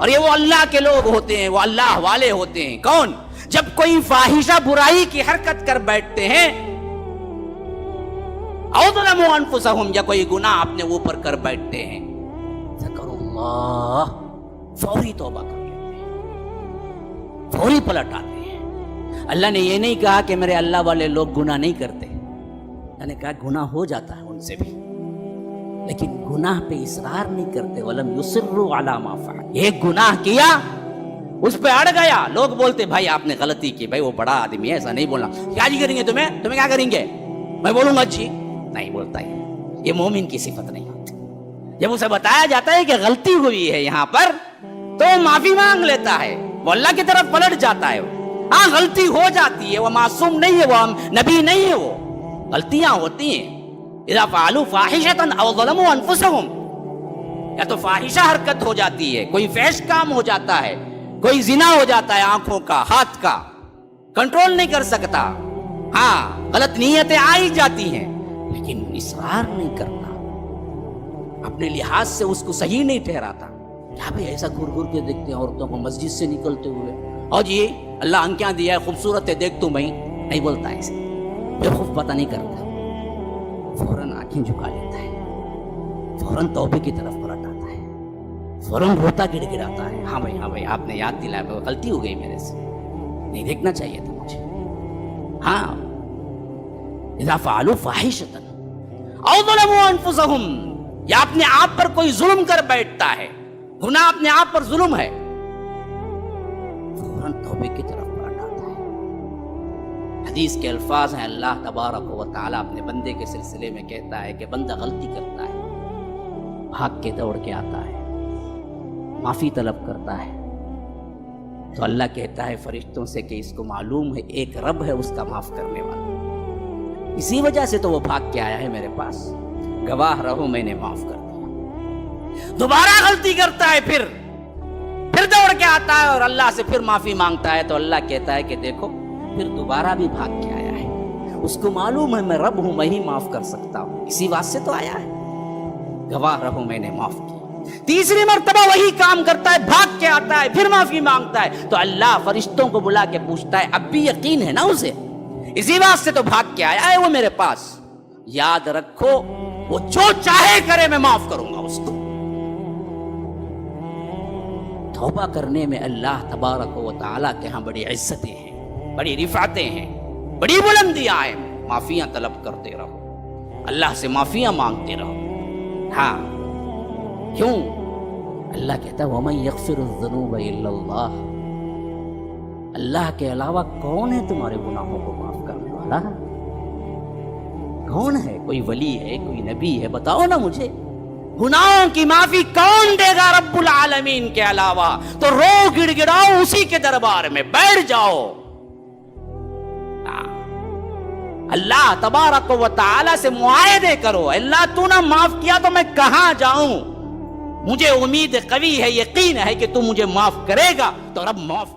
اور یہ وہ اللہ کے لوگ ہوتے ہیں، وہ اللہ والے ہوتے ہیں۔ کون؟ جب کوئی فاحشہ برائی کی حرکت کر بیٹھتے ہیں، او ظلموا انفسہم، یا کوئی گناہ اپنے اوپر کر بیٹھتے ہیں، ذکروا اللہ، فوری توبہ کر لیتے ہیں، فوری پلٹ آتے ہیں۔ اللہ نے یہ نہیں کہا کہ میرے اللہ والے لوگ گناہ نہیں کرتے، اللہ نے کہا گناہ ہو جاتا ہے ان سے بھی، لیکن گناہ پہ اصرار نہیں کرتے۔ وَلَمْ يُصِرُّوا عَلَى مَا فَعَلُوا، ایک گناہ کیا، اس پہ اڑ گیا، لوگ بولتے بھائی آپ نے غلطی کی، بھائی وہ بڑا آدمی ہے، ایسا نہیں بولنا، کیا جی کریں گے تمہیں کیا کریں گے، میں بولوں گا جی، نہیں بولتا یہ مومن کی صفت نہیں ہوتی۔ جب اسے بتایا جاتا ہے کہ غلطی ہوئی ہے یہاں پر، تو وہ معافی مانگ لیتا ہے، وہ اللہ کی طرف پلٹ جاتا ہے۔ ہاں غلطی ہو جاتی ہے، وہ معصوم نہیں ہے، وہ نبی نہیں ہے، وہ غلطیاں ہوتی ہیں۔ اذا فعلوا فاحشة او ظلموا انفسهم، یا تو فاحشہ حرکت ہو جاتی ہے، کوئی فحش کام ہو جاتا ہے، کوئی زنا ہو جاتا ہے آنکھوں کا، ہاتھ کا، کنٹرول نہیں کر سکتا، ہاں غلط نیتیں آئی جاتی ہیں، لیکن اصرار نہیں کرتا، اپنے لحاظ سے اس کو صحیح نہیں ٹھہراتا۔ کیا بھئی ایسا گھر گھر کے دیکھتے ہیں عورتوں کو مسجد سے نکلتے ہوئے، اور جی اللہ آنکھیں دیا ہے، خوبصورت ہے، دیکھ تو میں نہیں بولتا ایسے، بے خوف پتہ نہیں کرتا، فوراً آنکھیں جھکا لیتا ہے، فوراً توبے کی طرف پلٹ آتا ہے، فوراً روتا گڑ گڑاتا ہے، ہاں بھائی آپ نے یاد دلایا، غلطی ہو گئی میرے سے، نہیں دیکھنا چاہیے تھا مجھے۔ ہاں اذا فعلوا فاحشة او ظلموا انفسهم، یا اپنے آپ پر کوئی ظلم کر بیٹھتا ہے، گناہ اپنے آپ پر ظلم ہے، فوراً توبے کی طرف پلٹ آتا ہے۔ حدیث کے الفاظ ہیں، اللہ تبارک و تعالیٰ اپنے بندے کے سلسلے میں کہتا ہے کہ بندہ غلطی کرتا ہے، بھاگ کے دوڑ کے آتا ہے، معافی طلب کرتا ہے، تو اللہ کہتا ہے فرشتوں سے کہ اس کو معلوم ہے ایک رب ہے اس کا معاف کرنے والا، اسی وجہ سے تو وہ بھاگ کے آیا ہے میرے پاس، گواہ رہو میں نے معاف کر دیا۔ دوبارہ غلطی کرتا ہے، پھر دوڑ کے آتا ہے اور اللہ سے پھر معافی مانگتا ہے، تو اللہ کہتا ہے کہ دیکھو پھر دوبارہ بھی بھاگ کے آیا ہے، اس کو معلوم ہے میں رب ہوں، میں ہی معاف کر سکتا ہوں، اسی واسطے تو آیا ہے، گواہ رہو میں نے معاف کیا۔ تیسری مرتبہ وہی کام کرتا ہے، بھاگ کے آتا ہے، پھر معافی مانگتا ہے، تو اللہ فرشتوں کو بلا کے پوچھتا ہے اب بھی یقین ہے نا اسے، اسی واسطے تو بھاگ کے آیا ہے وہ میرے پاس، یاد رکھو وہ جو چاہے کرے میں معاف کروں گا اس کو۔ توبہ کرنے میں اللہ تبارک و تعالیٰ کے ہاں بڑی عزتیں ہیں، بڑی رفعتیں ہیں، بڑی بلندیاں ہیں، معافیاں طلب کرتے رہو، اللہ سے معافیاں مانگتے رہو۔ ہاں کیوں؟ اللہ کہتا ہے وَمَن يَغْفِرُ الذُّنُوبَ إِلَّا اللَّهُ، اللہ کے علاوہ کون ہے تمہارے گناہوں کو معاف کرنے والا؟ کون ہے؟ کوئی ولی ہے، کوئی نبی ہے؟ بتاؤ نا مجھے، گناہوں کی معافی کون دے گا رب العالمین کے علاوہ؟ تو رو گڑ گڑاؤ اسی کے دربار میں، بیٹھ جاؤ، اللہ تبارک و تعالی سے معاہدے کرو، اللہ تو نہ معاف کیا تو میں کہاں جاؤں، مجھے امید قوی ہے، یقین ہے کہ تو مجھے معاف کرے گا، تو رب معاف